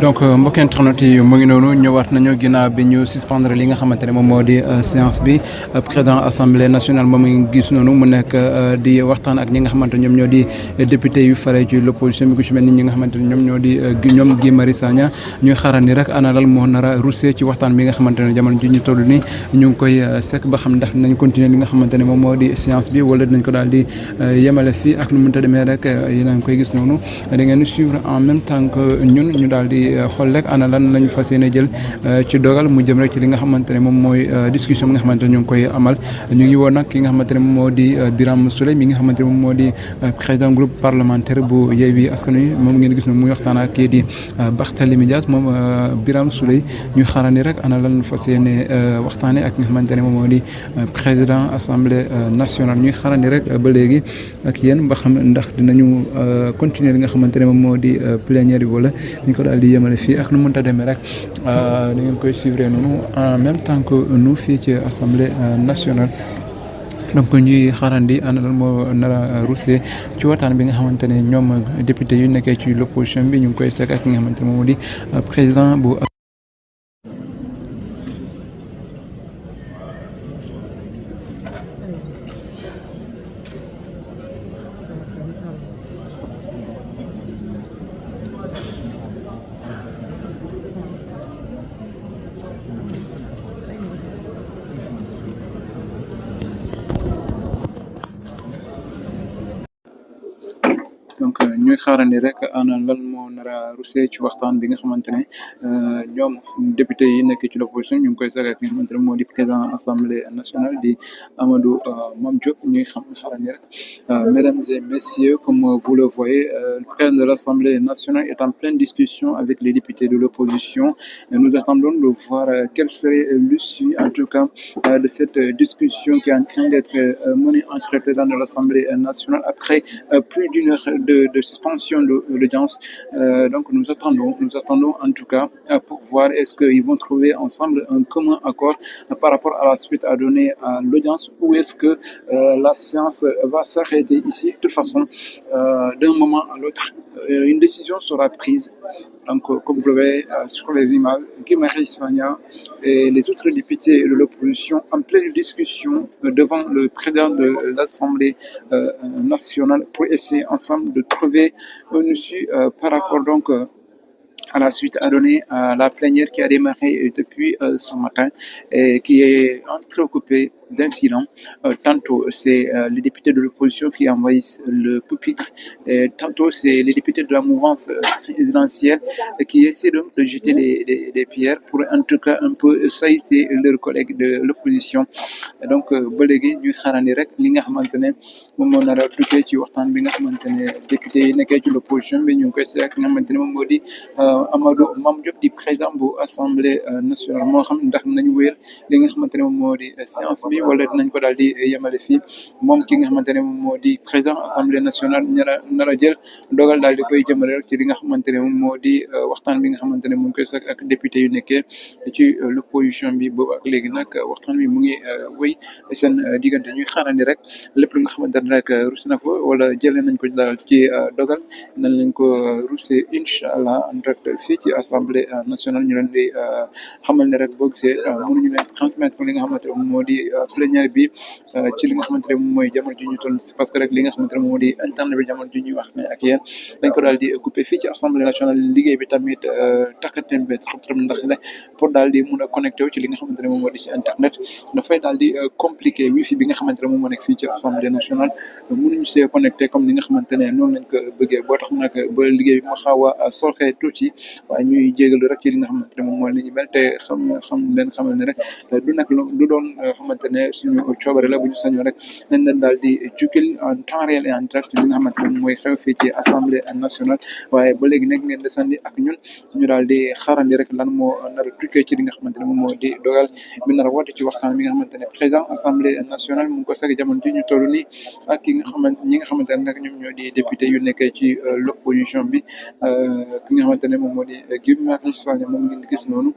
donc mbokk internet yi mu ngi noonu ñëwaat nañu ginnaaw bi ñu suspendre li nga xamante ne moom moo di séance bi président assemblée nationale moom ngi gis noonu mu nekk di waxtaan ak ñi nga xamante ñoom ñoo di député yu fare ci l'opposition bi ku ci mel ni ñi nga xamante ne ñoom ñoo di ñoom Guy Marius Sagna ñuy xaaraan ni rek ana lal moo nar a ruusee ci waxtaan bi nga xamante ne jamono ji ñu toll ni ñu ngi koy sekk ba xam ndax dinañ continuer li nga xamante ne moom moo di séance bi wala dinañ ko daal di yemale fii ak nu mu mënta demee rek yéen a ngi koy gis noonu da ngeen suivre en même temps que ñun ñu daal di xool rek ana lan lañu fas yéene jël ci dogal mu jëm rek ci li nga xamante ne moom mooy discussion bi nga xamante ne ñu ngi koy amal ñu ngi woon nag ki nga xamante ne moom moo di Birame Souleye mi nga xamante ne moom moo di président groupe parlementaire bu Yewwi Askan Wi moom ngeen gis ne muy waxtaan ak kii di Barthélémy Dias moom Birame Souleye ñu xaarandi rek ana lan fas yéene waxtaane ak nga xamante ne moom moo di président assemblée nationale ñuy xaarandi rek ba léegi ak yéen ba xam ndax dinañu continuer li nga xamante ne moom moo di plénière bi wala ñu ko daal di yemale fii ak nu mënta demee rek da ngeen koy suivre noonu en même temps que nous fii ci assemblée nationale. donc ñuy xaarandi ana lan moo nar a ruusee ci waxtaan bi nga xamante ne ñoom député yu nekkee ci l'opposition bi ñu ngi koy sekk ak nga xamante ne moom moo di président bu. donc ñuy xaarandi rek ana lan moo nar a ruusee ci waxtaan bi nga xamante ne ñoom député yi nekk ci l'opposition ñu ngi koy saga ki nga xamante ne moo di président assemblée nationale di Amadou Mame Diop ñuy xaarandi rek mesdames et messieurs, comme vous le voyez, le président de l'Assemblée nationale est en pleine discussion avec les députés de l'opposition et nous attendons de voir quelle serait l'issue en tout cas de cette discussion qui est en train d'être menée entre le président de l'Assemblée nationale après plus d'une heure de suspension de l'audience. Donc nous attendons en tout cas pour voir est-ce qu'ils vont trouver ensemble un commun accord par rapport à la suite à donner à l'audience ou est-ce que la séance va s'arrêter ici. De toute façon, d'un moment à l'autre, une décision sera prise. Donc, comme vous le voyez sur les images, Guy Marius Sagna et les autres députés de l'opposition en pleine discussion devant le président de l'Assemblée nationale pour essayer ensemble de trouver une issue par rapport donc à la suite à donner à la plénière qui a démarré depuis ce matin et qui est entrecoupée d'incidents. Tantôt c'est les députés de l'opposition qui envahissent le pupitre, et tantôt c'est les députés de la mouvance présidentielle qui essaient donc de jeter des pierres pour en tout cas un peu saïter leurs collègues de l'opposition. Donc ba léegi ñuy xaarandi rek li nga xamante ne moom moo nar a tukkee ci waxtaan bi nga xamante ne député yi nekkee ci l'opposition bi ñu ngi koy seet ak nga xamante ne moom moo di Amadou Mame Diop di président bu assemblée nationale moo xam ndax nañu wéyal li nga xamante ne moom moo di séance bi wala dinañ ko daal di yemale fii moom ki nga xamante ne moom moo di président assemblée nationale nar a jël dogal daal di koy jëmale rek ci li nga xamante ne moom moo di waxtaan bi nga xamante ne mu ngi koy sax ak député yu nekkee ci l'opposition bi boobu ak léegi nag waxtaan bi mu ngi wéy seen diggante ñuy xaarandi rek lépp lu nga xamante ne rek ruus na fa wala jëlee nañ ko daal ci dogal nañ leen ko ruusee incha allah en direct fii ci assemblée nationale ñu leen di xamal ne rek boo gisee mënuñu leen transmettre li nga xamante ne moom moo di plénière bi ci li nga xamante ne moom mooy jamono ji ñu toll parce que rek li nga xamante ne moom moo di internet bi jamono ji ñuy wax ne ak yéen dañ ko daal di coupé fii ci assemblée nationale liggéey bi tamit takkateen bi trop ndax pour daal di mun a connecté wu ci li nga xamante ne moom moo di ci internet dafay daal di compliqué wifi bi nga xamante ne moom moo nekk fii ci assemblée nationale mënuñu see connecté comme li nga xamante ne noonu lañ ko bëggee boo tax nag ba liggéey bi mu xaw a solxee tuuti waaye ñuy jégalu rek ci li nga xamante ne moom mooy li ñu mel te xamal ne rek du nag du doon xamante ne suñu coobare la bu ñu sañoon rek nañ leen daal di jukkil en temps réel et en direct li nga xamante ne moom mooy xew fii ci assemblée nationale waaye ba léegi nag ngeen desandi ak ñun ñu daal di xaarandi rek lan moo nar a tukkee ci li nga xamante ne moom moo di dogal bi nar a woote ci waxtaan bi nga xamante ne président assemblée nationale mu ngi ko sag jamono ji ñu toll nii ak ñi nga xamante ne nag ñoom ñoo di député yu nekkee ci l'opposition bi ki nga xamante ne moom moo di Guy Marius Sagna moom ngeen gis noonu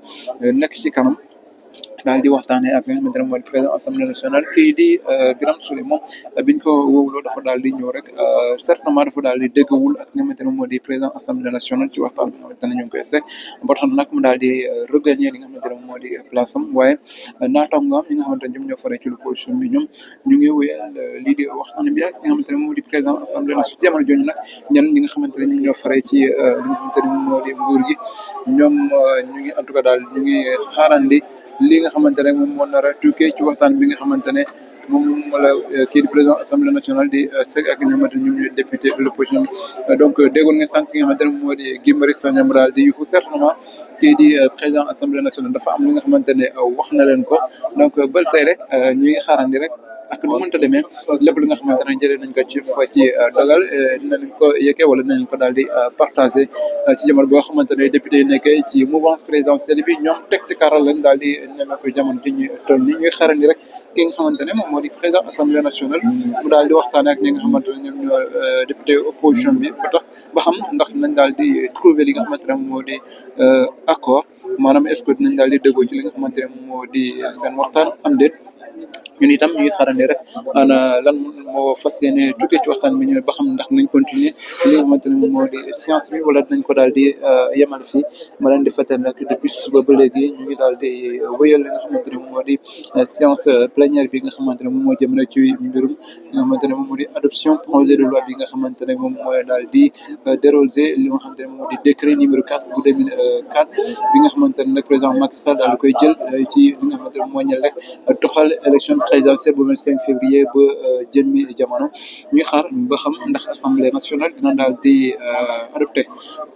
nekk ci kanam daal di waxtaanee ak li nga xamante ne mooy président assemblée nationale kii di Birame Souleye moom biñ ko wowloo dafa daal di ñëw rek certainement dafa daal di déggawul ak li nga xamante ne moo di président assemblée nationale ci waxtaan bi nga xamante ne ñu ngi koy seq ba tax na nag mu daal di regagner li nga xamante ne moo di place am waaye naataangoom ñi nga xamante ne ñoom ñoo faree ci l'opposition bi ñoom ñu ngi wéyal lii di waxtaan bi ak li nga xamante ne moo di président assemblée nationale jamono jooju nag ñenn ñi nga xamante ne ñoom ñoo faree ci li nga xamante ne moo di nguur gi ñoom ñu ngi en tout cas daal ñu ngi xaarandi li nga xamante ne moom moo nar a tukkee ci waxtaan bi nga xamante ne moom la kii di président assemblée nationale di seg ak ñi nga xamante ne ñoom ñooy député de l'opposition donc déggoon nga sànq ki nga xamante ne moo di Guy Marius Sagna mu daal di yuuxu certainement kii di président assemblée nationale dafa am li nga xamante ne wax na leen ko donc ba tey rek ñu ngi xaarandi rek ak nu mënta demee lépp li nga xamante ne jëlee nañ ko ci dogal dinañ ko yeggee wala dinañ ko daal di partagé ci jamono boo xamante ne député yi nekkee ci mouvance présidentielle bi ñoom tektikaaral lañ daal di nemmeeku jamono ji ñu toll nii ñuy xaarandi rek ki nga xamante ne moom moo di président assemblée nationale mu daal di waxtaanee ak ñi nga xamante ne ñoom ñoo député opposition bi ba tax ba xam ndax nañ daal di trouver li nga xamante ne moo di accord maanaam est-ce que dinañ daal di déggoo ci li nga xamante ne moo di seen waxtaan am déet. ñun itam ñu ngi xaarandi rek ana lan moo fas yéene tukkee ci waxtaan bi ñu ba xam ndax nañ continuer li nga xamante ne moo di science bi wala dinañ ko daal di yemal fii ma leen di fàttali nag depuis suba ba léegi ñu ngi daal di wéyal li nga xamante ne moo di séance plénière bi nga xamante ne moom moo jëm rek ci mbirum li nga xamante ne moom moo di adoption projet de loi bi nga xamante ne moom mooy daal di déroger li nga xamante ne moo di décret numéro 4 bu 2004 bi nga xamante ne nag président Macky Sall daal di koy jël ci li nga xamante ne moo ñeel rek toxal élection présidentielle bu 25 février ba jëmmi jamono ñuy xaar ba xam ndax assemblée nationale dina daal di adopté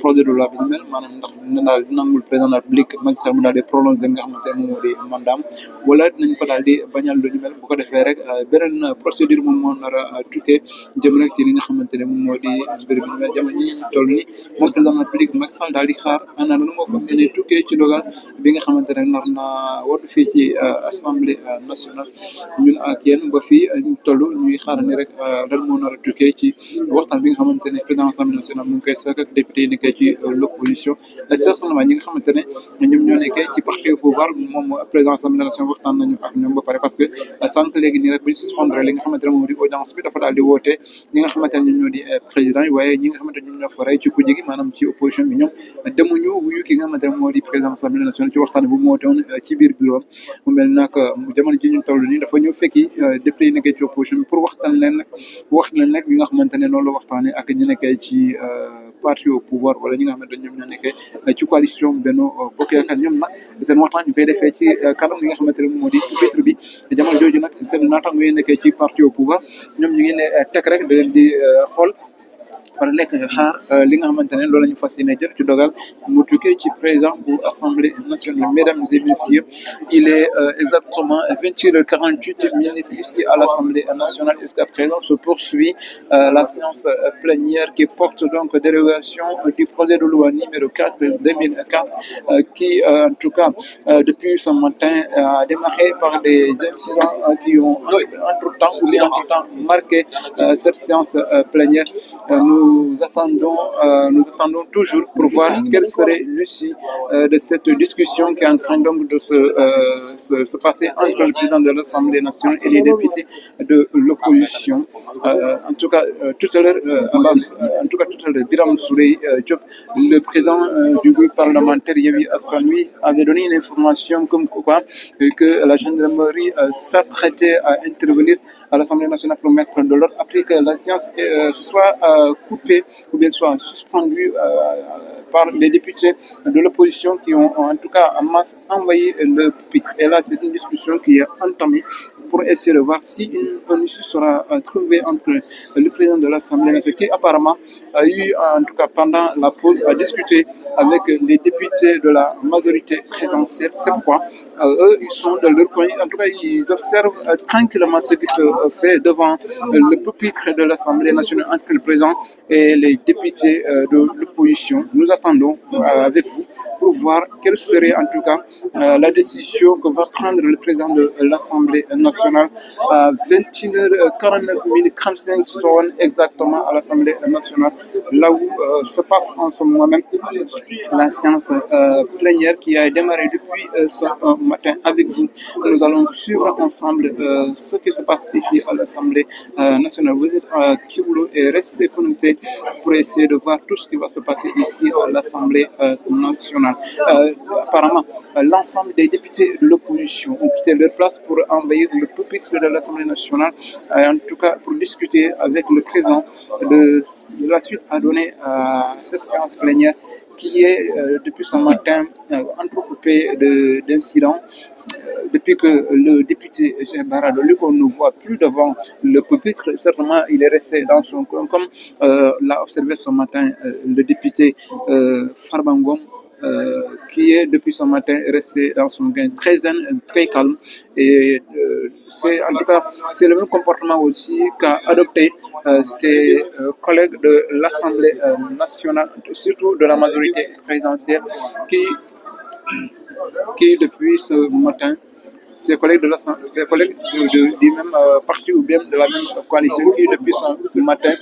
projet de loi bi ñu mel maanaam ndax dina daal di nangul président de la République Macky Sall mu daal di prolongé nga xamante ne moom moo di mandaam wala dinañ ko daal di bañal lu ñu mel bu ko defee rek beneen procédure moom moo nar a tukkee jëm rek ci li nga xamante ne moom moo di asbir bi ñu mel jamono ñi ñu toll ni moom président de la République Macky Sall daal di xaar ana lan moo fas yéene tukkee ci dogal bi nga xamante ne nar na wootu fii ci assemblée nationale ñun ak yéen ba fii ñu toll ñuy xaarandi rek lan moo nar a tukkee ci waxtaan bi nga xamante ne président assemblée nationale mu ngi koy sàkk ak député yi nekkee ci l'opposition certainement ñi nga xamante ne ñoom ñoo nekkee ci parti au pouvoir moom président assemblée nationale waxtaan nañu ak ñoom ba pare parce que sànq léegi nii rek bu ñu suspendre li nga xamante ne moom di audience bi dafa daal di woote ñi nga xamante ne ñoom ñoo di président yi waaye ñi nga xamante ne ñoom ñoo faray ci kujje gi maanaam ci opposition bi ñoom demuñu wuyu ki nga xamante ne moo di président assemblée nationale ci waxtaan bu mu woote woon ci biir bureau mu mel nag jamono ji ñu toll nii dafa ñëw fekki député yi nekkee ci opposition bi pour waxtaan leen nag ñi nga xamante ne noonu la waxtaanee ak ñi nekkee ci parti au pouvoir wala ñi nga xamante ne ñoom ñoo nekkee ci coalition Benno Bokk Yaakaar ñoom nag seen waxtaan ñu koy defee ci kanam li nga xamante ne moo di vitre bi jamono jooju nag seen naataango yi nekkee ci parti au pouvoir ñoom ñu ngi ne teg rek da leen di xool wala nekk xaar li nga xamante ne loolu la ñu fas yéene jël ci dogal mu tukkee ci président bu assemblée nationale mesdames et messieurs il est exactement 21h48 ici à l'assemblée nationale jusqu'à présent se poursuit la séance plénière qui porte donc dérogation du projet de loi numéro 4 2004 qui en tout cas depuis ce matin a démarré par des incidents qui ont entre-temps marqué cette séance plénière. Nous attendons toujours pour voir quelle serait l'issue de cette discussion qui est en train donc de se passer entre le président de l'Assemblée nationale et les députés de l'opposition. En tout cas, tout à l'heure, Birame Souleye Diop, le président du groupe parlementaire Yewwi Askan Wi, avait donné une information comme quoi que la gendarmerie s'apprêtait à intervenir à l'Assemblée nationale pour mettre de l'ordre après que la séance soit coupée ou bien soit suspendue par les députés de l'opposition qui ont en tout cas en masse envoyé le pupitre. Et là, c'est une discussion qui est entamée pour essayer de voir si une issue sera trouvée entre le président de l'Assemblée nationale qui apparemment a eu en tout cas pendant la pause à discuter avec les députés de la majorité présidentielle. C'est pourquoi eux, ils sont de leur coin. En tout cas, ils observent tranquillement ce qui se fait devant le pupitre de l'Assemblée nationale entre le président et les députés de l'opposition. Nous attendons avec vous pour voir quelle serait en tout cas la décision que va prendre le président de l'Assemblée nationale. nationale à 21h49 35 secondes exactement à l'Assemblée nationale, là où se passe en ce moment même la séance plénière qui a démarré depuis ce matin avec vous. Nous allons suivre ensemble ce qui se passe ici à l'Assemblée nationale. Vous êtes à Kiboulo et restez connectés pour essayer de voir tout ce qui va se passer ici à l'Assemblée nationale. Apparemment, l'ensemble des députés de l'opposition ont quitté leur place pour envahir le pupitre de l'Assemblée nationale, en tout cas pour discuter avec le président de la suite à donner à cette séance plénière qui est depuis ce matin entrecoupée d'incidents. Depuis que le député M. Barado, lui qu'on ne voit plus devant le pupitre, certainement il est resté dans son coin, comme l'a observé ce matin le député Farbangom, qui est depuis ce matin resté dans son coin très zen, très calme. Et c'est en tout cas c'est le même comportement aussi qu'a adopté ses collègues de l'Assemblée nationale, surtout de la majorité présidentielle, qui depuis ce matin, ses collègues du même parti ou bien de la même coalition qui depuis ce matin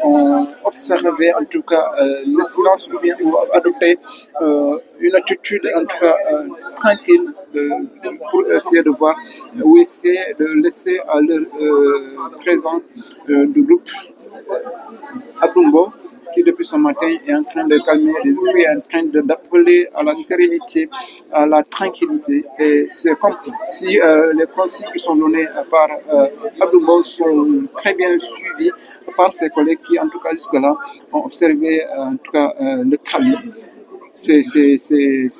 ont observé en tout cas le silence ou bien ont adopté une attitude en tout cas tranquille pour essayer de voir ou essayer de laisser à leur présent du groupe Abumbo, qui depuis ce matin est en train de calmer les esprits, est en train d'appeler à la sérénité, à la tranquillité. Et c'est comme si les consignes qui sont données par Abumbo sont très bien suivis par ses collègues qui, en tout cas jusque-là, ont observé en tout cas le calme. C'est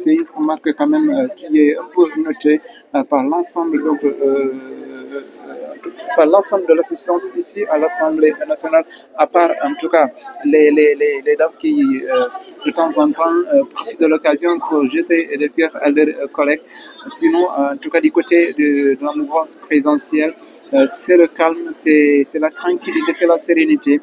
une remarque quand même qui est un peu notée par l'ensemble par l'ensemble de l'assistance ici à l'Assemblée nationale, à part en tout cas les dames qui de temps en temps profitent de l'occasion pour jeter des pierres à leurs collègues. Sinon, en tout cas du côté de la mouvance présidentielle, c'est le calme, c'est la tranquillité, c'est la sérénité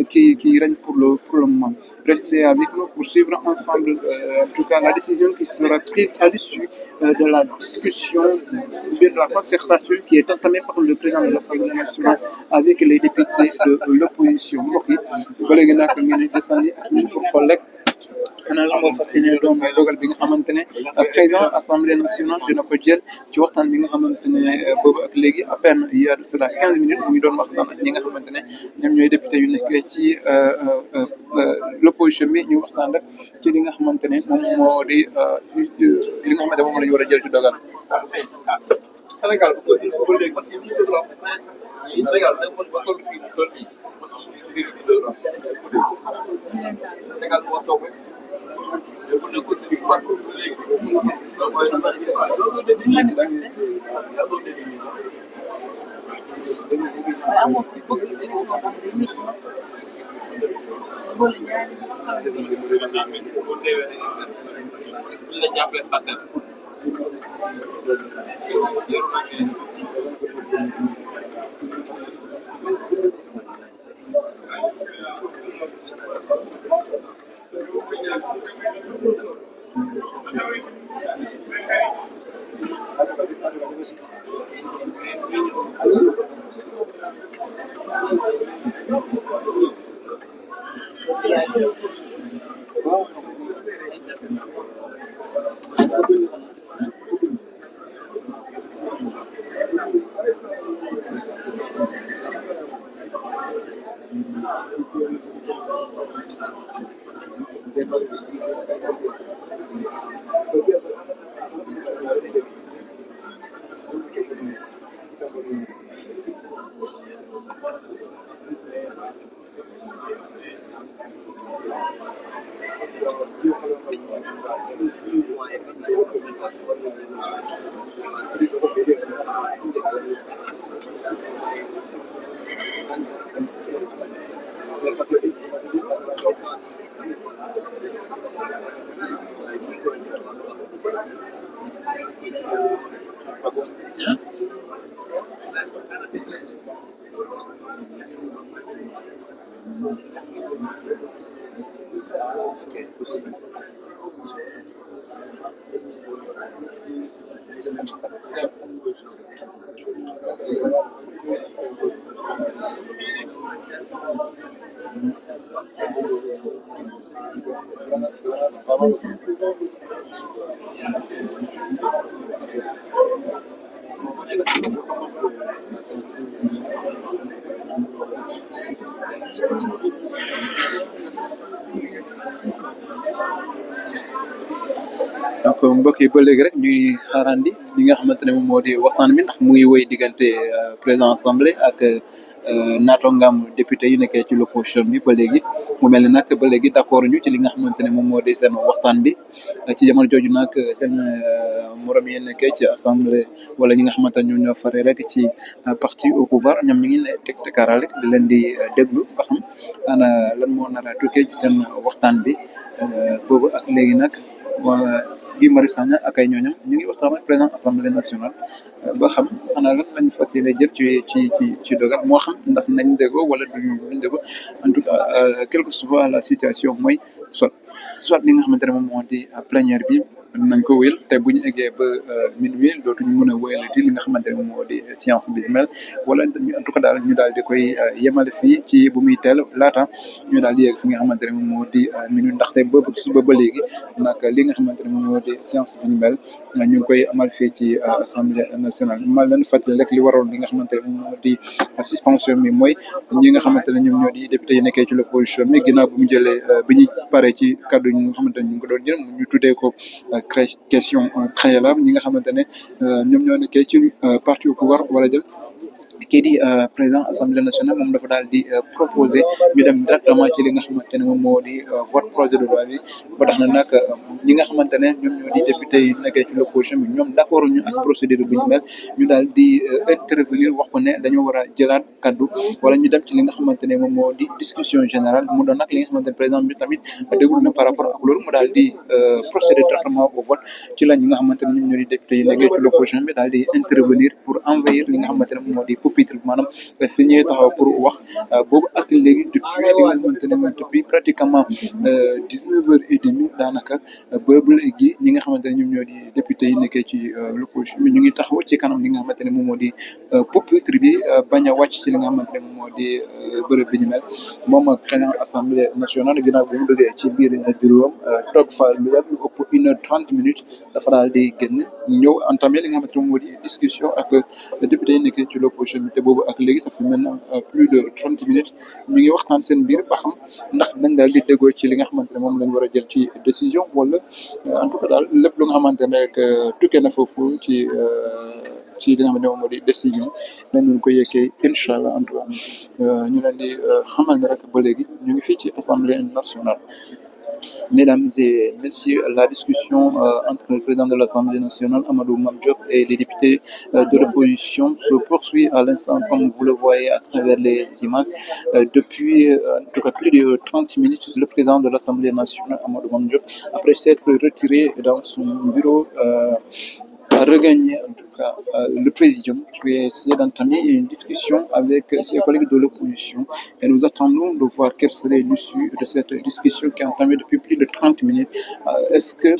qui règne pour le moment. Restez avec nous pour suivre ensemble, en tout cas, la décision qui sera prise à l'issue de la discussion ou bien de la concertation qui est entamée par le président de l'Assemblée nationale avec les députés de l'opposition. Ok, ba léegi nag ngeen di desandi ak ñun pour xool rek ana la moo fas yéene doon mooy dogal bi nga xamante ne président assemblée nationale dina ko jël ci waxtaan bi nga xamante ne boobu ak léegi à peine il y a de cela 15 minutes mu ngi doon waxtaan ak ñi nga xamante ne ñoom ñooy député yu nekk ci l'opposition bi ñu waxtaan rek ci li nga xamante ne moom moo di li nga xamante ne moom la ñu war a jël ci dogal. Sénégal bu ko léegi parce que Sénégal Sénégal moo toog donc mbokk yi ba léegi rek ñuy xaarandi li nga xamante ne moom moo di waxtaan bi ndax mu ngi woy diggante président assemblée ak naatongam député yi nekkee ci l'opposition bi ba léegi mu mel ni nag ba léegi d'accord ñu ci li nga xamante ne moom moo di seen waxtaan bi ci jamono jooju nag seen morom yi nekkee ci assemblée wala ñi nga xamante ne ñoom ñoo fare rek ci parti au pouvoir ñoom ñu ngi ne teg tekaaral rek di leen di déglu ba xam ana lan moo nar a tukkee ci seen waxtaan bi boobu ak léegi nag Guy Marius Sagna ak ay ñooñam ñu ngi waxtaan ak président assemblée nationale ba xam ana lan lañ fas yéene jël ci dogal moo xam ndax nañ déggoo wala duñ déggoo en tout cas quelle que soit la situation mooy soit li nga xamante ne moom moo di plénière bi nañ ko wéyal te bu ñu eggee ba minuit dootuñu mën a wéyalati li nga xamante ne moom moo di séance bi mel wala en tout cas daal ñu daal di koy yemale fii ci bu muy teel laata ñu daal di yegg fi nga xamante ne moom moo di minuit ndaxte boobu suba ba léegi nag li nga xamante ne moom moo di séance bi ñu mel ñu ngi koy amal fii ci assemblée nationale ma leen fàttali rek li waroon li nga xamante ne moom moo di suspension bi mooy ñi nga xamante ne ñoom ñoo di député yi nekkee ci l'opposition bi ginnaaw bu mu jëlee bi ñu paree ci kaddu yi nga xamante ne ñu ngi ko doon jël ñu tuddee ko question préalable ñi nga xamante ne ñoom ñoo nekkee ci parti au pouvoir wala jël kii di président assemblée nationale moom dafa daal di proposé ñu dem directement ci li nga xamante ne moom moo di vote projet de loi bi ba tax na nag ñi nga xamante ne ñoom ñoo di député yi nekkee ci l'opposition bi ñoom d'accord ñu ak procédure bu ñu mel ñu daal di intervenir wax ko ne dañoo war a jëlaat kaddu wala ñu dem ci li nga xamante ne moom moo di discussion générale mu doon nag li nga xamante ne président bi tamit déglu na par rapport ak loolu mu daal di procéder directement au vote ci la ñi nga xamante ne ñoom ñoo di député yi nekkee ci l'opposition bi daal di intervenir pour envahir li nga xamante ne moom moo di pupitre maanaam fi ñuy taxaw pour wax boobu ak léegi depuis li nga xamante ne depuis pratiquement 19h30 daanaka ba léegi ñi nga xamante ne ñoom ñoo di député yi nekkee ci l'opposition bi ñu ngi taxaw ci kanam li nga xamante ne moom moo di pupitre bi bañ a wàcc ci li nga xamante ne moom moo di bërëb bi ñu mel moom ak président assemblée nationale ginnaaw bi mu duggee ci biir bureau am toog fa lu yàgg lu ëpp 1h30 dafa daal di génn ñëw entamé li nga xamante ne moom moo di discussion ak député yi nekkee ci l'opposition bi te boobu ak léegi ça fait maintenant plus de 30 minutes ñu ngi waxtaan seen biir ba xam ndax dañ daal di déggoo ci li nga xamante ne moom lañ war a jël ci décision wala en tout cas daal lépp lu nga xamante ne rek tukkee na foofu ci li nga xamante ne moom moo di décision nañ leen ko yeggee incha allah en tout cas ñu leen di xamal ne rek ba léegi ñu ngi fii ci assemblée nationale. Mesdames et messieurs, la discussion entre le président de l'Assemblée nationale, Amadou Mame Diop, et les députés de l'opposition se poursuit à l'instant, comme vous le voyez à travers les images. Depuis en tout cas plus de 30 minutes, le président de l'Assemblée nationale, Amadou Mame Diop, après s'être retiré dans son bureau, a regagné en tout cas le président qui a essayé d'entamer une discussion avec ses collègues de l'opposition et nous attendons de voir quelle serait l'issue de cette discussion qui est entamée depuis plus de 30 minutes. Est-ce que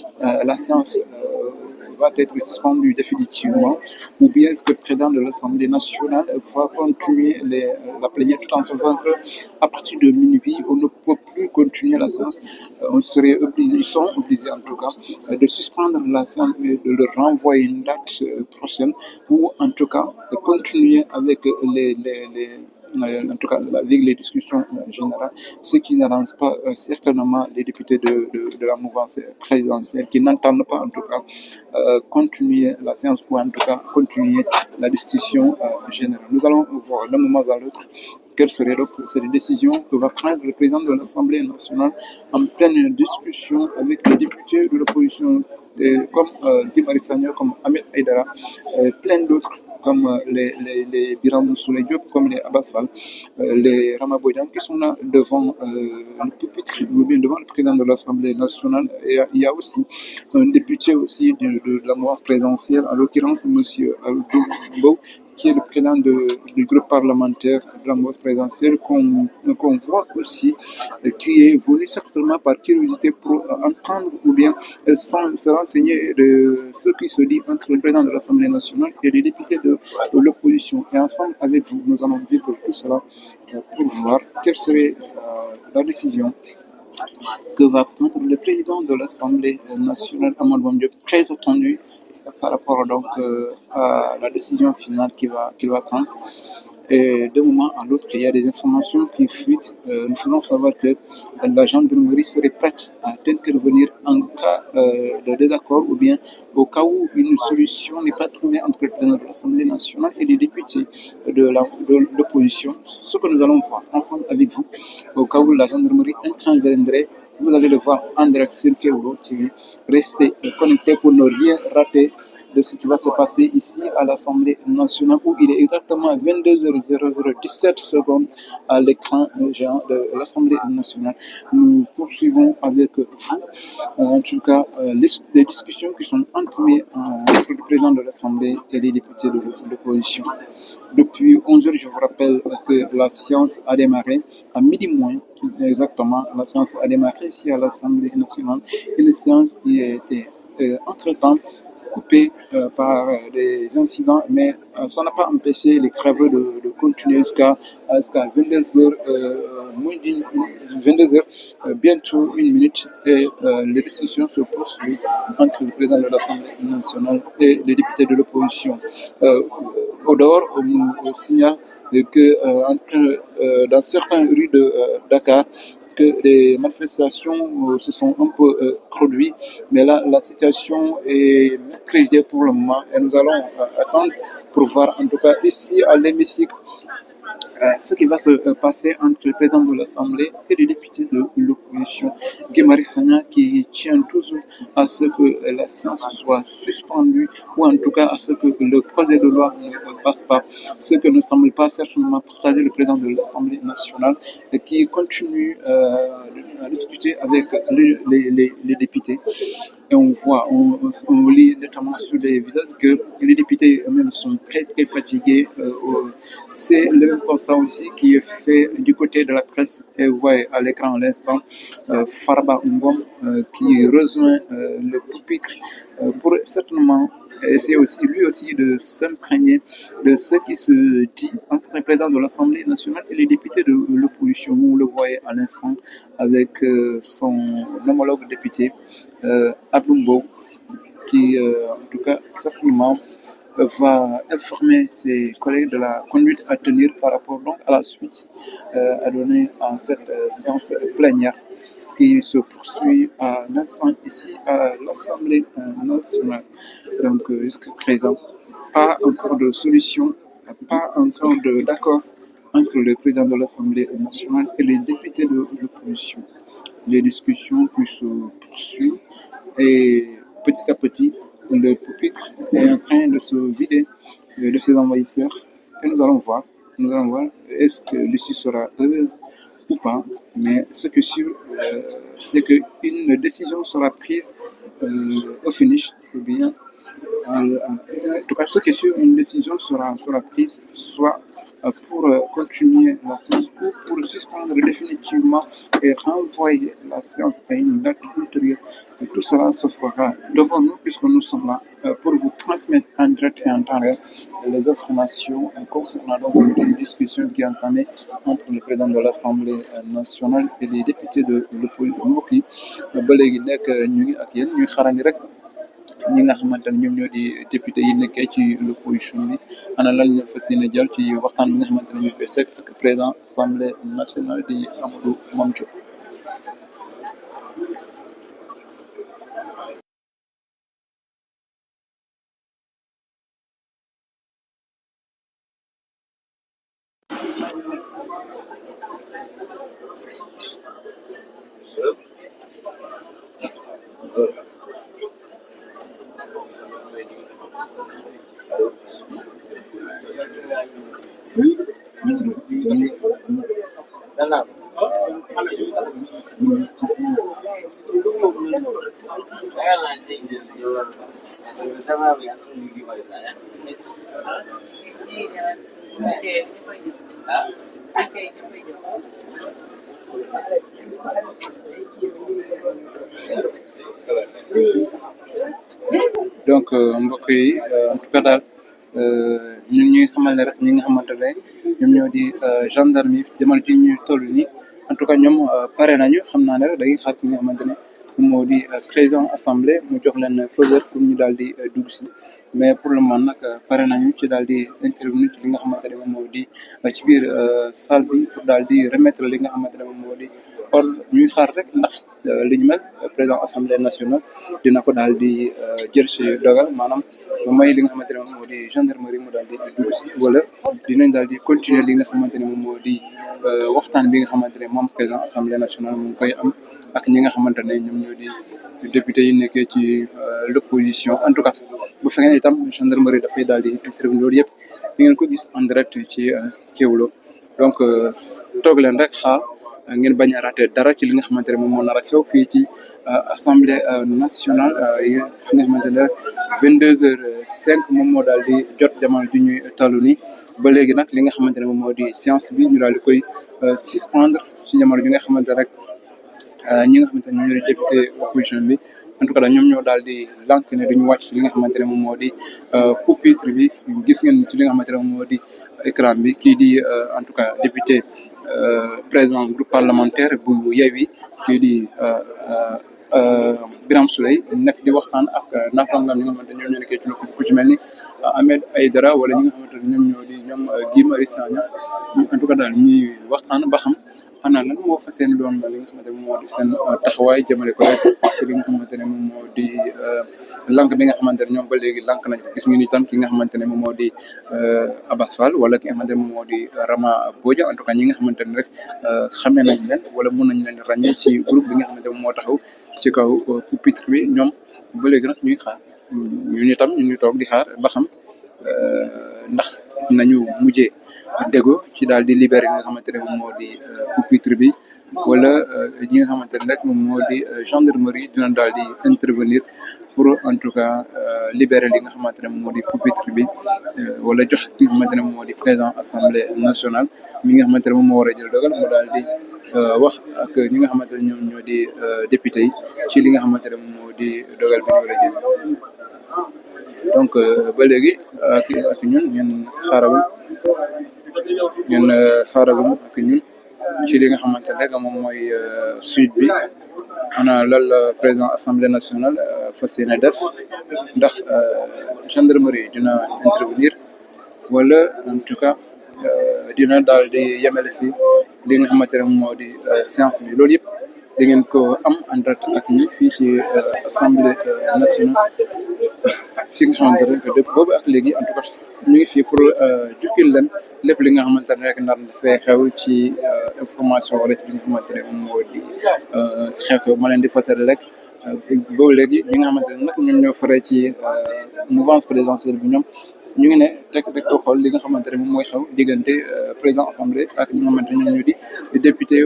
la séance va être suspendue définitivement ou bien est-ce que le président de l'Assemblée nationale va continuer la plénière tout en sachant qu'à partir de minuit, on ne peut plus continuer la séance. On serait obligé, ils sont obligés en tout cas de suspendre la séance et de leur renvoyer une date prochaine ou en tout cas de continuer avec en tout cas avec les discussions générales, ce qui n'arrange pas certainement les députés de la mouvance présidentielle qui n'entendent pas en tout cas continuer la séance ou en tout cas continuer la discussion générale. Nous allons voir d'un moment à l'autre quelle serait donc cette décision que va prendre le président de l'Assemblée nationale en pleine discussion avec les députés de l'opposition comme Guy Marius Sagna, comme Ahmed Aïdara, plein d'autres comme les Birame Souleye Diop, comme les Abbas Fall, les Rama Bodian qui sont là devant le pupitre, ou bien devant le président de l'Assemblée nationale. Et il y a aussi un député aussi de la mouvance présidentielle, en l'occurrence M. Abdou Mbow, qui est le président du groupe parlementaire de la mouvance présidentielle, qu'on voit aussi, qui est venu certainement par curiosité pour entendre ou bien se renseigner de ce qui se dit entre le président de l'Assemblée nationale et les députés de l'opposition. Et ensemble avec vous, nous allons vivre tout cela pour voir quelle serait la décision que va prendre le président de l'Assemblée nationale, Amadou Mame Diop, très attendu par rapport donc à la décision finale qu'il va prendre. Et d'un moment à l'autre, il y a des informations qui fuitent. Nous faisons savoir que la gendarmerie serait prête à intervenir en cas de désaccord ou bien au cas où une solution n'est pas trouvée entre le président de l'Assemblée nationale et les députés de l'opposition. Ce que nous allons voir ensemble avec vous, au cas où la gendarmerie interviendrait, vous allez le voir en direct sur Kéouro TV. Restez connectés pour ne rien rater de ce qui va se passer ici à l'Assemblée nationale où il est exactement 22h0017 secondes à l'écran géant de l'Assemblée nationale. Nous poursuivons avec vous, en tout cas, les discussions qui sont entamées entre le président de l'Assemblée et les députés de l'opposition. Depuis 11h, je vous rappelle que la séance a démarré à midi moins, exactement. La séance a démarré ici à l'Assemblée nationale. Une séance qui a été entre-temps coupé par des incidents, mais ça n'a pas empêché les travaux de continuer jusqu'à 22h, 22h, bientôt une minute, et les discussions se poursuivent entre le président de l'Assemblée nationale et les députés de l'opposition. Au dehors, on nous signale que dans certaines rues de Dakar, que les manifestations se sont un peu produites, mais là, la situation est maîtrisée pour le moment et nous allons attendre pour voir, en tout cas ici à l'hémicycle, ce qui va se passer entre le président de l'Assemblée et les députés de l'opposition, Guy Marius Sagna, qui tient toujours à ce que la séance soit suspendue ou en tout cas à ce que le projet de loi ne passe pas, ce que ne semble pas certainement partager le président de l'Assemblée nationale et qui continue à discuter avec les députés. Et on voit, on lit notamment sur les visages que les députés eux-mêmes sont très très fatigués. C'est le même constat aussi qui est fait du côté de la presse. Et vous voyez à l'écran à l'instant Farba Ngom qui rejoint le pupitre pour certainement essayer aussi lui aussi de s'imprégner de ce qui se dit entre le président de l'Assemblée nationale et les députés de l'opposition. Vous le voyez à l'instant avec son homologue député Abdoumbo, qui en tout cas certainement va informer ses collègues de la conduite à tenir par rapport donc à la suite à donner en cette séance plénière qui se poursuit à l'instant ici à l'Assemblée nationale. Donc, jusqu'à présent, pas encore de solution, pas encore d'accord entre le président de l'Assemblée nationale et les députés de l'opposition. Les discussions qui se poursuivent et petit à petit, le pupitre est en train de se vider de ses envahisseurs. Et nous allons voir, est-ce que l'issue sera heureuse ou pas. Mais ce que sûr, c'est qu'une décision sera prise au finish, ou bien en tout cas, ce qui est sûr, une décision sera prise soit pour continuer la séance ou pour suspendre définitivement et renvoyer la séance à une date ultérieure. Et tout cela se fera devant nous puisque nous sommes là pour vous transmettre en direct et en temps réel les informations concernant donc cette discussion qui est entamée entre le président de l'Assemblée nationale et les députés de l'opposition. Mbokk yi ba léegi nekk ñu ngi ak yéen ñuy xarandi rek ñi nga xamante ne ñoom ñoo di député yi nekkee ci l'opposition bi ana lan la fas yéene jël ci waxtaan bi nga xamante ne ñu koy sekk ak président assemblée nationale di Amadou Mame Diop. Donc mbokk yi en tout cas daal ñun ñuy xamal ne rek ñi nga xamante ne ñoom ñoo di gendarmerie jamono ji ñuy toll nii en tout cas ñoom pare nañu xam naa ne rek dañuy xaar ki nga xamante ne moom moo di président assemblée mu jox leen feu vert pour ñu daal di dugg si mais pour le moment nag pare nañu ci daal di intervenir ci li nga xamante ne moom moo di ci biir salle bi pour daal di remettre li nga xamante ne moom moo di or ñuy xaar rek ndax li ñu mel président assemblée nationale dina ko daal di jël si dogal maanaam may li nga xamante ne moom moo di gendarmerie mu daal di dugg si wala dinañ daal di continuer li nga xamante ne moom moo di waxtaan bi nga xamante ne moom président assemblée nationale mu ngi koy am ak ñi nga xamante ne ñoom ñoo di député yi nekkee ci l'opposition en tout cas bu fekkee ne itam gendarmerie dafay daal di intervenir loolu yëpp di ngeen ko gis en direct ci Kéwoulo donc toog leen rek xaar ngeen bañ a raté dara ci li nga xamante ne moom moo nar a xew fii ci assemblée nationale fi nga xamante ne 22h05 moom moo daal di jot jamono ji ñuy tallu ni ba léegi nag li nga xamante ne moom moo di séance bi ñu daal di koy suspendre ci jamono ji nga xamante rek ñi nga xamante ne ñoo di député opposition bi en tout cas daal ñoom ñoo daal di lànk ne duñu wàcc ci li nga xamante ne moom moo di pupitre bi gis ngeen ci li nga xamante ne moom moo di écran bi kii di en tout cas député président groupe parlementaire bu Yewwi kii di Birame Souleye nekk di waxtaan ak naataangoom ñi nga xamante ne ñoom ñoo nekkee ci ku ci mel ni Ahmed Aïdara wala ñi nga xamante ne ñoom ñoo di ñoom Guy Marius Sagna en tout cas daal ñuy waxtaan ba xam ana lan moo fa seen doon li nga xamante ne moom moo di seen taxawaay jëmale ko rek ci li nga xamante ne moom moo di lank bi nga xamante ne ñoom ba léegi lank nañ gis ngeen itam ki nga xamante ne moom moo di Abass Fall wala ki nga xamante ne moom moo di Rama Bodian en tout cas ñi nga xamante ne rek xamee nañ leen wala mën nañ leen ràññee ci groupe bi nga xamante ne moom moo taxaw ci kaw pupitre bi ñoom ba léegi nag ñuy xaar ñun itam ñu ngi toog di xaar ba xam ndax nañu mujjee dégo ci daal di libérer nga xamante ne moom moo di pupitre bi wala ñi nga xamante ne rek moom moo di gendarmerie dina daal di intervenir pour en tout cas libérer li nga xamante ne moom moo di pupitre bi wala jox ki nga xamante ne moom moo di président assemblée nationale mi nga xamante ne moom moo war a jël dogal mu daal di wax ak ñi nga xamante ne ñoom ñoo di député yi ci li nga xamante ne moom moo di dogal bi ñu war a jël donc ba léegi ak ñun ngeen xaaragum ak ñun ci li nga xamante ne rek moom mooy suite bi ana lan la président assemblée nationale fas yéene def ndax gendarmerie dina intervenir wala en tout cas dina daal di yemale fi li nga xamante ne moom moo di séance bi loolu yëpp da ngeen ko am en direct ak ñun fii ci assemblée nationale fi nga xamante ne depuis boobu ak léegi en tout cas ñu ngi fii pour jukkil leen lépp li nga xamante ne rek nar na fee xew ci information wala ci li nga xamante ne moom moo di xew ma leen di fàttali rek boobu léegi ñi nga xamante ne nag ñoom ñoo faree ci mouvance présidentielle bi ñoom ñu ngi ne teg rek ko xool li nga xamante ne moom mooy xew diggante président assemblée ak ñi nga xamante ne ñoom ñoo di député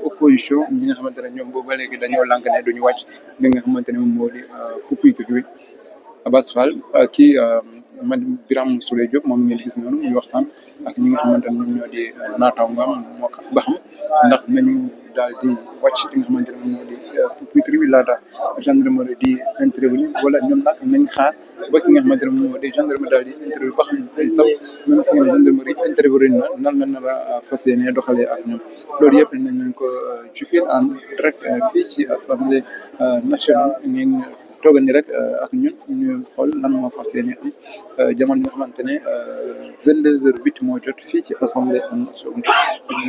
opposition ñi nga xamante ne ñoom boobu ba léegi dañoo lànk ne duñu wàcc li nga xamante ne moom moo di pupitre bi Abass Fall kii Birame Souleye Diop moom ngeen gis noonu muy waxtaan ak ñi nga xamante ne ñoom ñoo di naataangoom moo ba xam ndax nañu daal di wàcc li nga xamante ne moom moo di pupitre bi laata gendarmerie di intervenir wala ñoom nag nañ xaar ba ki nga xamante ne moom moo di gendarmerie daal di intervenir ba xam itam même fi nga gendarmerie intervenir na nan la nar a fas yéene doxalee ak ñoom loolu yëpp nañ leen ko jukkil en direct fii ci assemblée nationale ngeen toogal ni rek ak ñun ñu xool lan moo fas yéene am jamono nga xamante ne 22h08 moo jot fii ci assemblée nationale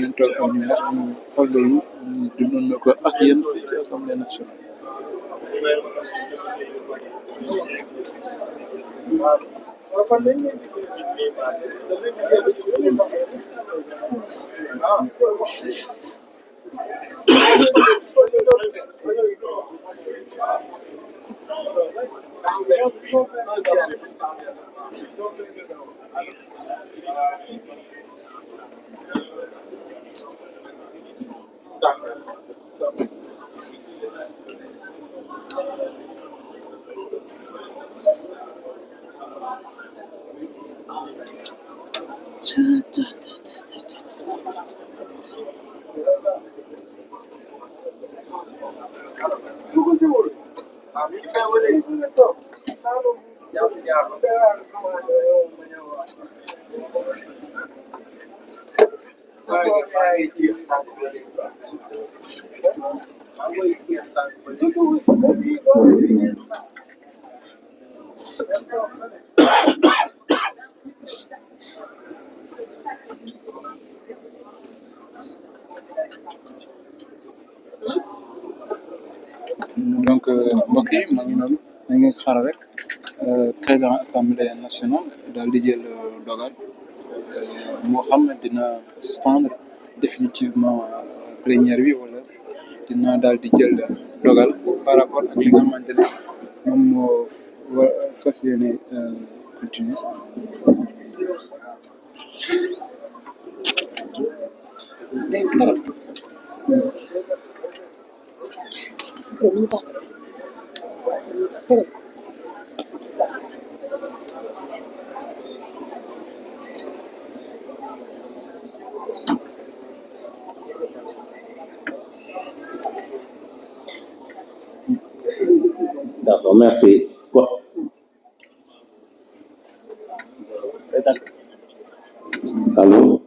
ñu toog ak ñun rek ñu xool loolu dundoon na ko ak yéen fii ci assemblée nationale. donc mbokk yi maa ngi noonu da ngeen xaaral rek président assemblée nationale daal di jël dogal moo xam ne dina suspendre définitivement plénière bi wala dina daal di jël dogal par rapport ak li nga xamante ne moom moo fas yéene continuer. D'accord, merci. Allô?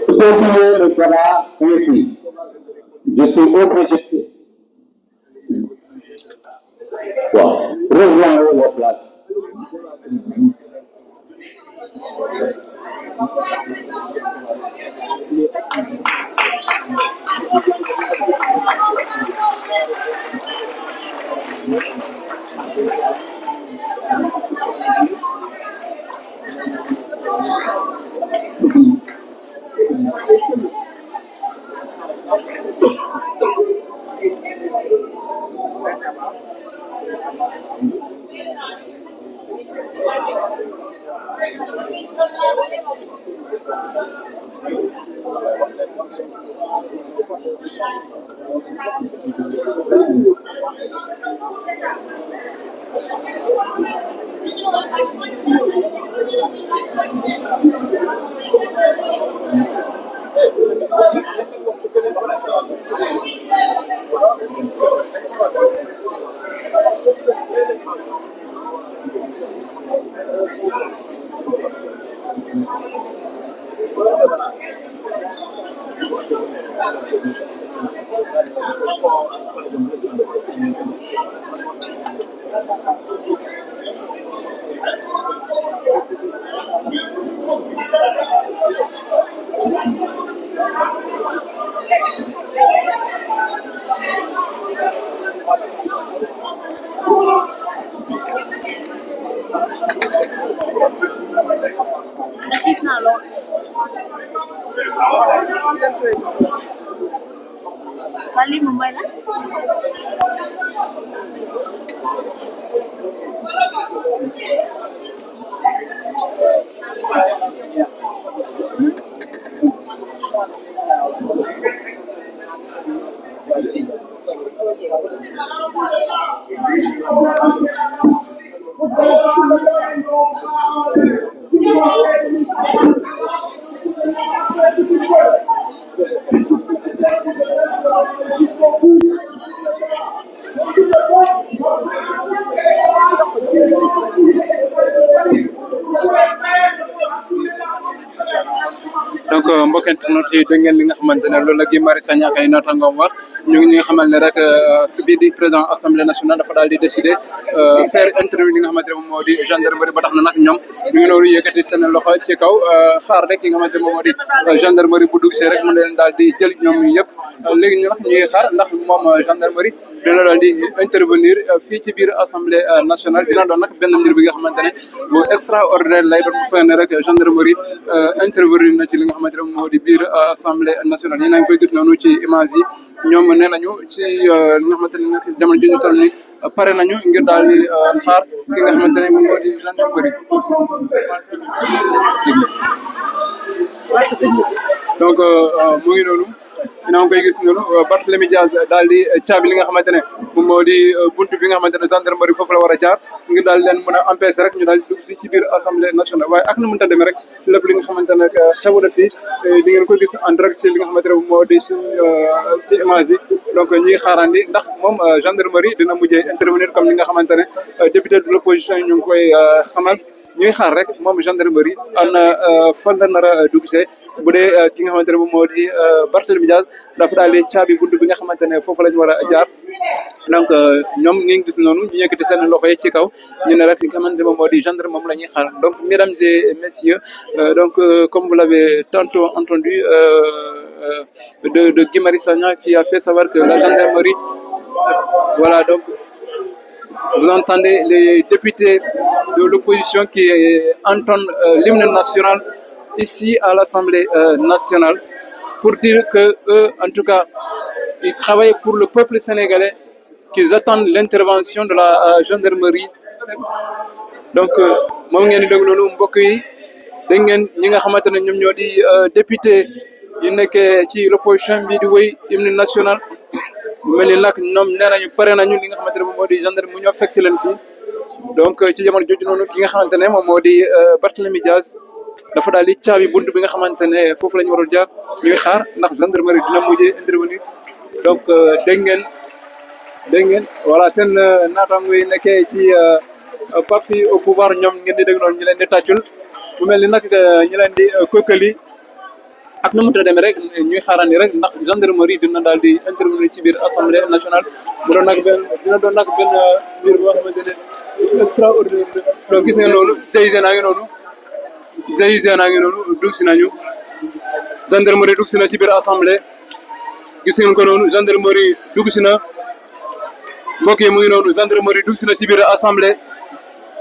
Continuez le débat ainsi. Je suis obligé. Bon, rejoignez vos places. Bali Mumbai lah. donc mbokk internet yi dégg ngeen li nga xamante ne loolu la Guy Marius Sagna ak ay naataangoom wax ñu ngi ñuy xamal ne rek bii di président assemblée nationale dafa daal di décider faire interview li nga xamante ne moom moo di gendarmerie ba tax na nag ñoom ñu ngi noonu yëkkati seen loxo ci kaw xaar rek ki nga xamante ne moom moo di gendarmerie bu dugg see rek mu leen daal di jël ñoom yëpp léegi ñu nag ñuy xaar ndax moom gendarmerie dina daal di intervenir fii ci biir assemblée nationale dina doon nag benn mbir bi nga xamante ne bu extraordinaire lay doon bu fekkee ne rek gendarmerie intervenir na ci li nga xamante ne moo di biir assemblée nationale yéen a ngi koy gis noonu ci image yi ñoom nee nañu ci li nga xamante ne nag jamono ji ñu toll nii pare nañu ngir daal di xaar ki nga xamante ne moom moo di gendarmerie donc mu ngi noonu ina ngi koy gis noonu Barthélémy Dias daal di caabi li nga xamante ne moom moo di buntu bi nga xamante ne gendarmerie foofu la war a jaar ngir daal leen mën a empêcher rek ñu daal di dugg si biir assemblée nationale waaye ak nu mënta demee rek lépp li nga xamante ne xew na fii di ngeen ko gis en direct ci li nga xamante ne moo di si image yi donc ñi xaarandi ndax moom gendarmerie dina mujjee intervenir comme ni nga xamante ne député de l'opposition ñu ngi koy xamal ñuy xaar rek moom gendarmerie ana fan la nar a dugg see bu dee ki nga xamante ne moom moo di Barthélémy Dias dafa daal di caabi buntu bi nga xamante ne foofu la ñu war a jaar donc ñoom ngeen gis noonu ñu yëkkati seen loxo yi ci kaw ñu ne rek li nga xamante ne moom moo di gendarme moom la ñuy xaar donc mesdames et messieurs donc comme vous l'avez tantôt entendu de Guy Marius Sagna qui a fait savoir que la gendarmerie voilà donc vous entendez les députés de l'opposition qui entonnent l'hymne national ici à l'Assemblée nationale pour dire que eux, en tout cas, ils travaillent pour le peuple sénégalais, qu'ils attendent l'intervention de la gendarmerie. Donc, moom ngeen di dégg noonu mbokk yi dégg ngeen ñi nga xamante ne ñoom ñoo di député yi nekkee ci l'opposition bi di wéy hymne national mel ni nag ñoom nee nañu pare nañu li nga xamante ne moom moo di gendarme mu ñoo fekk si leen fii donc ci jamono jooju noonu ki nga xamante ne moom moo di Barthélémy Dias dafa daal di caabi buntu bi nga xamante ne foofu la ñu waroon jaar ñuy xaar ndax gendarmerie dina mujjee intervenir donc dégg ngeen voilà seen naataango yi nekkee ci parti au pouvoir ñoom ngeen di dégg noonu ñu leen di tàccul mu mel ni nag ñu leen di kokkali ak nu mu ta demee rek ñuy xaarandi rek ndax gendarmerie dina daal di intervenir ci biir assemblée nationale mu doon nag benn dina doon nag benn mbir boo xamante ne extraordinaire donc gis ngeen loolu GIGN a ngi noonu GIGN a ngi noonu dugg si nañu gendarmerie dugg si na ci biir assemblée gis ngeen ko noonu gendarmerie dugg si na mbokk yi mu ngi noonu gendarmerie dugg si na ci biir assemblée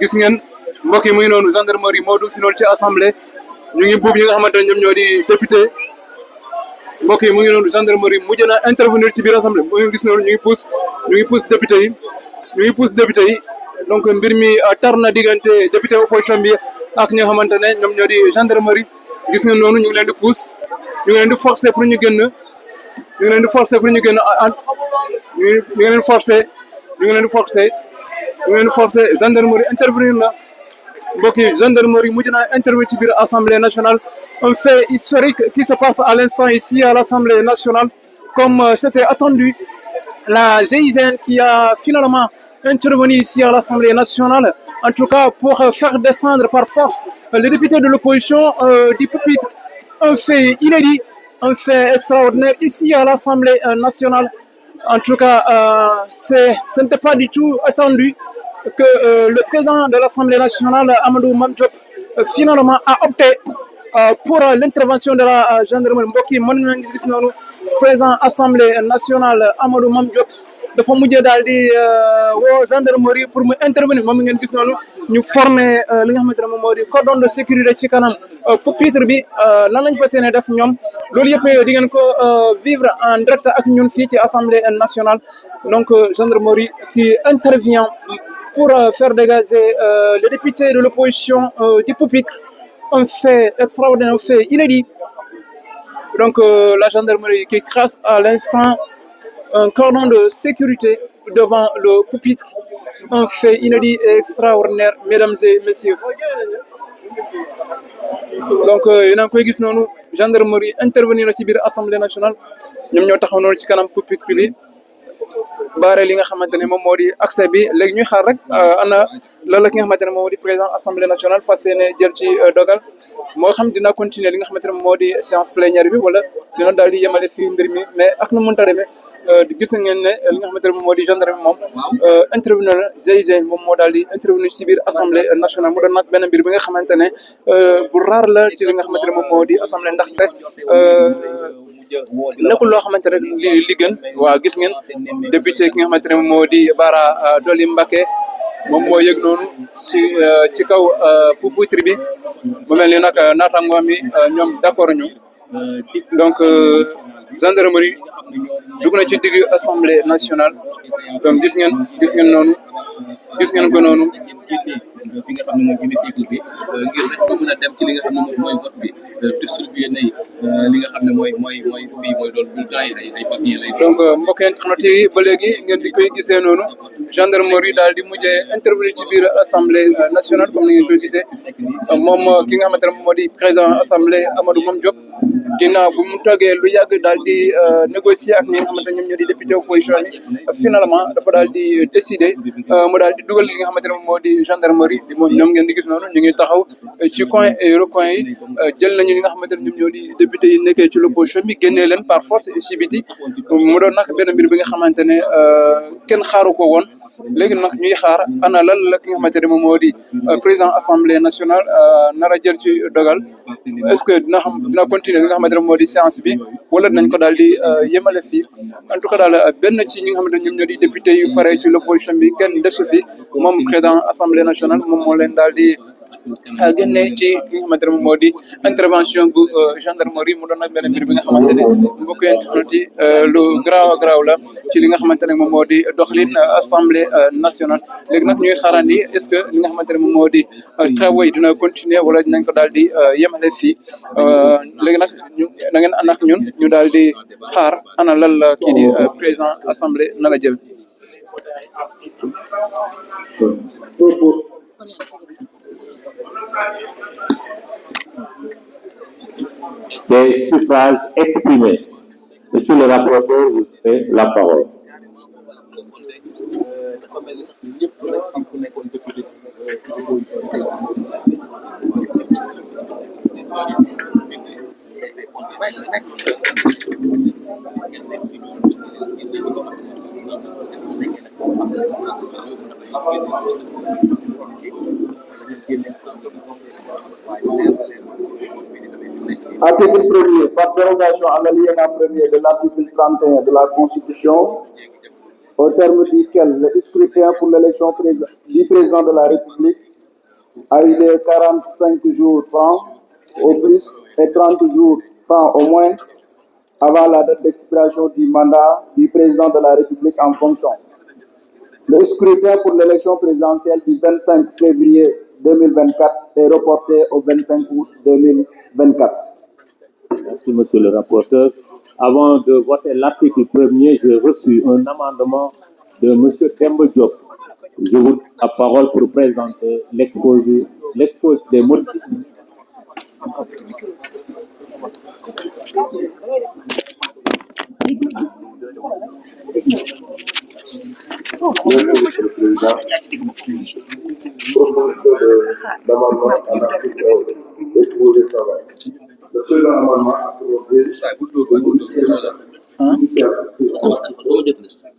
gis ngeen mbokk yi mu ngi noonu gendarmerie moo dugg si noonu ci assemblée ñu ngi buub yi nga xamante ne ñoom ñoo di député mbokk yi mu ngi noonu gendarmerie mujj na intervenir ci biir assemblée mu ngi gis noonu ñu ngi pousse député yi donc mbir mi tar na diggante député opposition bi ak ñi nga xamante ne ñoom ñoo di gendarmerie gis ngeen noonu ñu ngi leen di pousse ñu ngi leen di forcer pour ñu génn ñu ngi leen di forcer pour ñu génn ñu ngi leen di forcer gendarmerie intervenir na mbokk yi gendarmerie mujj na intervenir ci biir assemblée nationale un fait historique qui se passe à l'instant ici à l'Assemblée nationale comme c'était attendu la GIGN qui a finalement intervenu ici à l'Assemblée nationale en tout cas pour faire descendre par force les députés de l'opposition du pupitre. Un fait inédit, un fait extraordinaire ici à l'Assemblée nationale. En tout cas, ce n'était pas du tout attendu que le président de l'Assemblée nationale, Amadou Mame Diop, finalement a opté pour l'intervention de la gendarmerie. mbokk yi mën nañu gis noonu président Assemblée nationale Amadou Mame Diop dafa mujjee daal di woo gendarmerie pour mu intervenir moom ngeen gis noonu ñu former li nga xamante ne moom moo di cordon de sécurité ci kanam pupitre bi lan lañ fas yéene def ñoom loolu yëpp di ngeen ko vivre en direct ak ñun fii ci Assemblée nationale donc gendarmerie qui intervient pour faire dégager les députés de l'opposition du pupitre un fait extraordinaire, un fait inédit. Donc la gendarmerie qui trace à l'instant un cordon de sécurité devant le pupitre. Un fait inédit et extraordinaire, mesdames et messieurs. Donc yéen a ngi koy gis noonu gendarmerie intervenir na ci biir assemblée nationale ñoom ñoo taxaw noonu ci kanam pupitre bi baare li nga xamante ne moom moo di accès bi léegi ñuy xaar rek ana lan la ki nga xamante ne moom moo di président assemblée nationale fas yéene jël ci dogal moo xam dina continuer li nga xamante ne moom moo di séance plénière bi wala dina daal di yemale fii mbir mi mais ak nu mënta demee gis nañ ngeen ne li nga xamante ne moom moo di gendarme moom intervenir na GIGN moom moo daal di intervenir ci biir assemblée nationale mu doon nag benn mbir bi nga xamante ne bu rare la ci li nga xamante ne moom moo di assemblée ndaxte nekkul loo xamante rek li gën waaw gis ngeen député ki nga xamante ne moom moo di Bara Dolly Mbacké moom moo yëg noonu ci kaw pupitre bi mu mel ni nag naataangoom mi ñoom d'accord ñu donc gendarmerie dugg na ci digg assemblée nationale donc gis ngeen noonu ko noonu fi nga xam ne mooy hémicycle bi ngir rek nga mën a dem ci li nga xam ne mooy vote bi distribuer nay li nga xam ne mooy fii mooy doon bulletin yi ay papier lay donc mbokk internet yi ba léegi ngeen di koy gisee noonu gendarmerie daal di mujjee intervenir ci biir assemblée nationale comme ni ngeen koy gisee moom ki nga xamante ne moom moo di président assemblée Amadou Mame Diop ginnaaw bu mu toogee lu yàgg daal di négocier ak ñi nga xamante ne ñoom ñoo di député opposition yi finalement dafa daal di décider mu daal di dugal li nga xamante ne moom moo di gendarmerie di moom ñoom ngeen di gis noonu ñu ngi taxaw ci coin et recoin yi jël nañu li nga xamante ne ñoom ñoo di député yi nekkee ci l'opposition bi génnee leen par force ci biti mu doon nag benn mbir bi nga xamante ne kenn xaaru ko woon léegi nag ñuy xaar ana lan la ki nga xamante ne moom moo di président assemblée nationale nar a jël ci dogal est-ce que dina continuer li nga xamante ne moo di séance bi wala dinañ ko daal di yemale fii en tout cas daal benn ci ñi nga xamante ne ñoom ñoo di député yu fare ci l'opposition bi kenn desu fi moom président assemblée nationale moom moo leen daal di génne ci li nga xamante ne moom moo di intervention bu gendarmerie mu doon nag benn mbir bi nga xamante ne mbokk internet yi lu garaaw la ci li nga xamante ne moom moo di doxalin assemblée nationale léegi nag ñuy xaarandi est-ce que li nga xamante ne moom moo di travaux yi dina continuer wala dinañ ko daal di yemale fii léegi nag da ngeen ànd ak ñun ñu daal di xaar ana lan la kii di président assemblée na la jël. Des suffrages exprimés. Monsieur le rapporteur, vous avez la parole. Article 1er, par dérogation à l'alinéa 1er de l'article 31 de la Constitution, au terme duquel le scrutin pour l'élection du président de la République a eu lieu 45 jours francs au plus et 30 jours francs au moins avant la date d'expiration du mandat du président de la République en fonction. Le scrutin pour l'élection présidentielle du 25 février 2024 est reporté au 25 août 2024. Merci, monsieur le rapporteur. Avant de voter l'article 1er, j'ai reçu un amendement de monsieur Demba Diop. Je vous donne la parole pour présenter l'exposé des modifications. Monsieur le Président, d'amendement à l'article exposé travail. Le présent amendement a proposé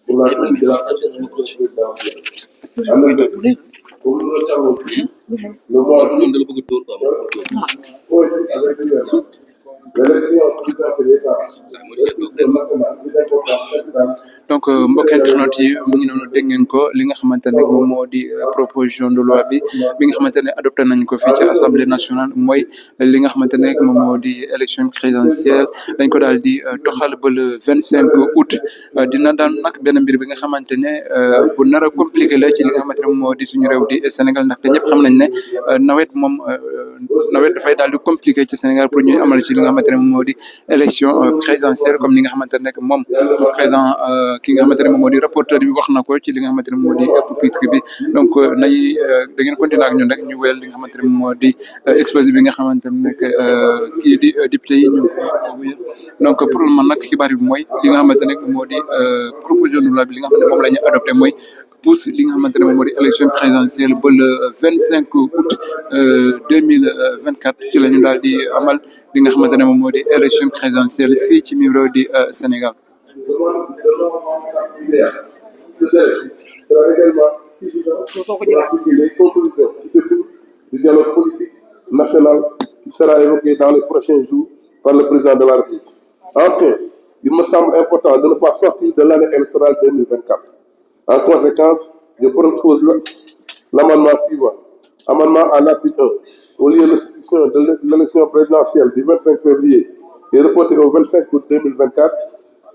pour la présidentielle. En effet, comme nous le savons tous, le mois d'août avec l'élection présidentielle d'État, nationale, plus importante, donc mbokk internet yi mu ngi noonu dégg ngeen ko li nga xamante ne moom moo di proposition de loi bi nga xamante ne adopté nañ ko fii ci assemblée nationale mooy li nga xamante ne moom moo di élection présidentielle dañ ko daal di toxal ba le 25 août dina daan nag benn mbir bi nga xamante ne bu nar a compliqué la ci li nga xamante ne moom moo di suñu réew di Sénégal ndaxte ñëpp xam nañ ne nawet moom nawet dafay daal di compliqué ci Sénégal pour ñuy amal ci li nga xamante ne moom moo di élection présidentielle comme ni nga xamante ne moom président ki nga xamante ne moom moo di rapporteur bi wax na ko ci li nga xamante ne moom moo di pupitre bi donc nay da ngeen continuer ak ñun rek ñu wéyal li nga xamante ne moom moo di exposé bi nga xamante ne kii di député yi ñu donc pour man nag xibaar bi mooy li nga xamante ne moo di proposition de loi bi li nga xam ne moom la ñu adopté mooy pousse li nga xamante ne moom moo di élection présidentielle ba le 25 août 2024 ci la ñu daal di amal li nga xamante ne moom moo di élection présidentielle fii ci mi réew di Sénégal. Les conclusions du dialogue politique national qui sera évoqué dans les prochains jours par le président de la République. Enfin, il me semble important de ne pas sortir de l'année électorale 2024. En conséquence, je propose l'amendement suivant. Amendement à l'article 1. Au lieu de l'institution de l'élection présidentielle du 25 février et reporté au 25 août 2024,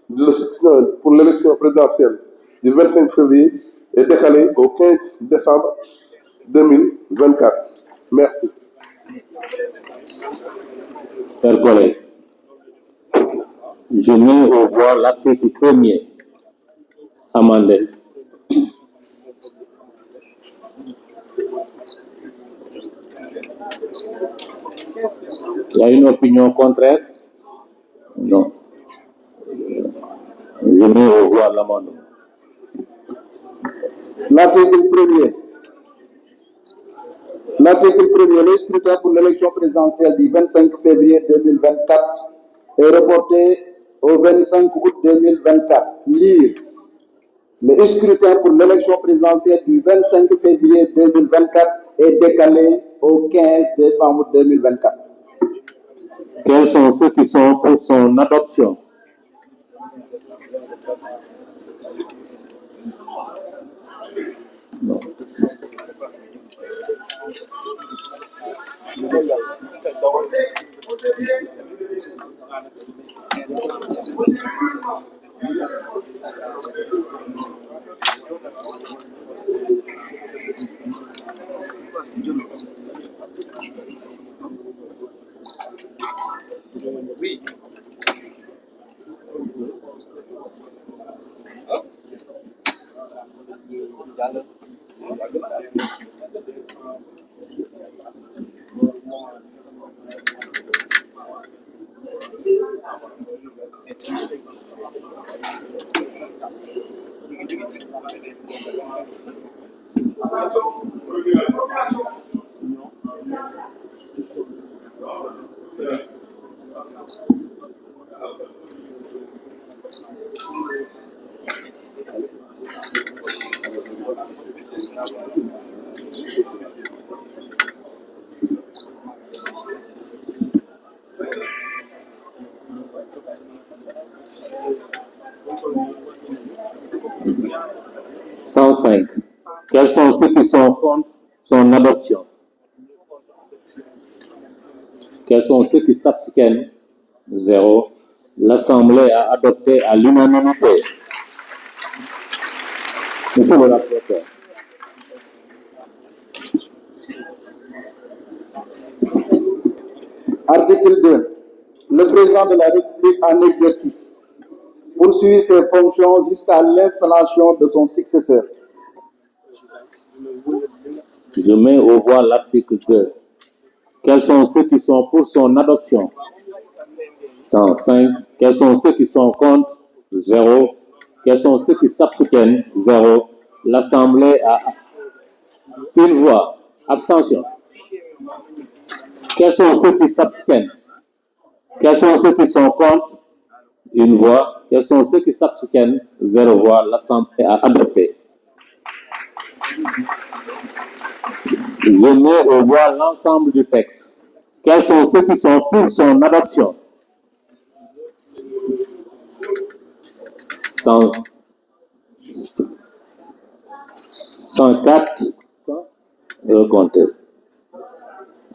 l'institution pour l'élection présidentielle du 25 février est décalée au 15 décembre 2024. Merci. Chers collègues, je mets au voix l'article 1er amendé. Il y a une opinion contraire? Non. Je mets au voix l'amendement. L'article 1er. L'article 1er, le scrutin pour l'élection présidentielle du 25 février 2024 est reporté au 25 août 2024. Lire. Le scrutin pour l'élection présidentielle du 25 février 2024 est décalé au 15 décembre 2024. Quels sont ceux qui sont pour son adoption? Non. Oui. 105. Quels sont ceux qui sont contre son adoption? Quels sont ceux qui s'abstiennent? 0. L'Assemblée a adopté à l'unanimité. Monsieur le rapporteur. Article 2. Le président de la République en exercice poursuit ses fonctions jusqu'à l'installation de son successeur. Je mets au voix l'article 2. Quels sont ceux qui sont pour son adoption? 105. Quels sont ceux qui sont contre? 0. Quels sont ceux qui s'abstiennent? 0. L'Assemblée a une voix. Abstention. Quels sont ceux qui s'abstiennent? Quels sont ceux qui sont contre? Une voix. Quels sont ceux qui s'abstiennent? 0 voix. L'Assemblée a adopté. Je mets au voix l'ensemble du texte. Quels sont ceux qui sont pour son adoption? 104. Recomptez.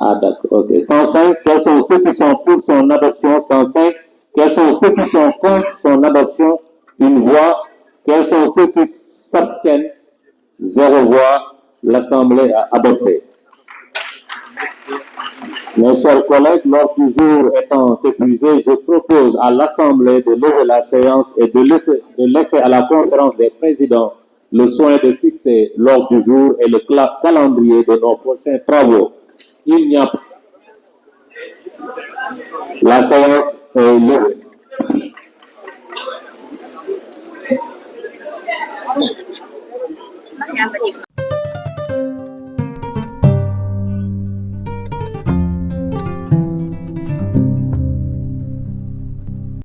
Ah, d'accord. OK. 105. Quels sont ceux qui sont pour son adoption? 105. Quels sont ceux qui sont contre son adoption? Une voix. Quels sont ceux qui s'abstiennent? 0 voix. L'Assemblée a adopté. Mes chers collègues, l'ordre du jour étant épuisé, je propose à l'Assemblée de lever la séance et de laisser à la conférence des présidents le soin de fixer l'ordre du jour et le calendrier de nos prochains travaux. Il n'y a pas. La séance est levée.